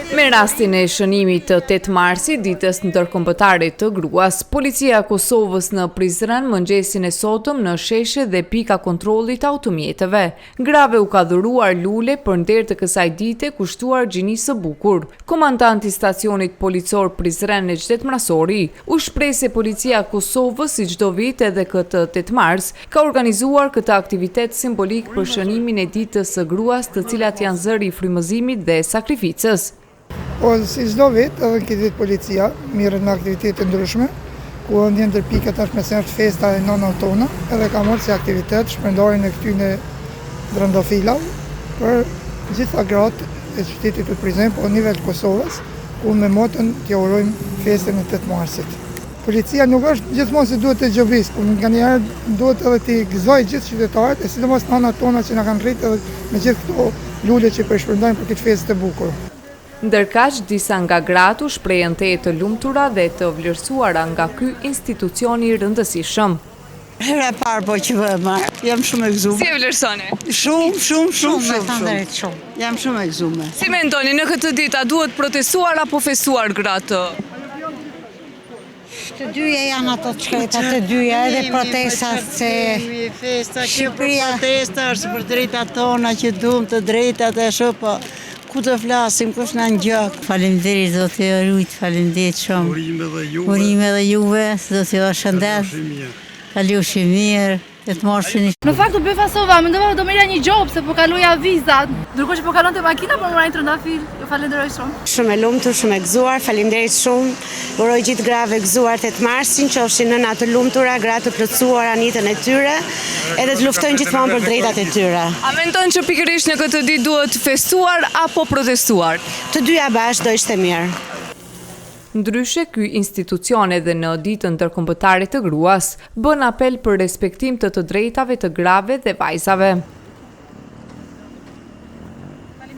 Me rastin e shënimit të 8 marsit, ditës ndërkombëtare të gruas, policia e Kosovës në Prizren mëngjesin e sotëm në sheshe dhe pika kontrollit automjeteve. Grave u ka dhuruar lule për nder të kësaj dite kushtuar gjinisë së bukur. Komandanti i stacionit policor Prizren Necdet Mrasori u shpreh se policia e Kosovës si çdo vit edhe këtë 8 mars ka organizuar këtë aktivitet simbolik për shënimin e ditës së gruas, të cilat janë zëri i frymëzimit dhe sakrificës. Po, si çdo vit, edhe në këtë vit policia mirret me aktivitete ndryshme, ku ndjen ndër pika tashmë është festa e nënave tona, edhe ka marrë si aktivitet shpërndarjen e këtyre drandafilave për gjitha gratë e qytetit të Prizren, po në nivel të Kosovës, ku me motën t'ja urojmë festën e 8 marsit. Policia nuk është gjithmonë se duhet të gjobis, por nganjëherë duhet edhe t'i gëzojë gjithë qytetarët, e sidomos nënat tona që na kanë rritë edhe me gjithë këto lule që po i shpërndajmë për këtë festë të bukur. Ndërkaq, disa nga gratë u shprehen të lumtura dhe të vlerësuara nga ky institucion i rëndësishëm. Hera e parë po që vëmë, jam shumë e gëzuar. Si e vlerësoni? Shumë. Jam shumë e gëzuar. Si mendoni, në këtë ditë a duhet protestuar apo festuar gratë? Të dyja janë ato të shkreta, të dyja edhe protestat se Shqipëria... Protesta është për drejtat tona që duam të drejtat e shumë, po ku të flasim, kush na ngjak. Faleminderit zoti Rujt, faleminderit shumë. Urime dhe juve, zoti ju shëndet. Kalushi mirë. Në fakt u befasova, mendova do merrja një job se po kaloja vizat. Ndërkohë që po kalonte makina, po moraj trëndafil. Ju falenderoj shumë. Shumë e lumtur, shumë e gëzuar, faleminderit shumë. Uroj gjithë grave gëzuar 8 marsin, qofshin nëna të lumtura, gra të plotësuara në jetën e tyre, edhe të luftojnë gjithmonë për drejtat e tyre. A mendon që pikërisht në këtë ditë duhet festuar apo protestuar? Të dyja bashkë do ishte mirë. Ndryshe, ky institucion edhe në ditën ndërkombëtare të gruas bën apel për respektim të drejtave të grave dhe vajzave.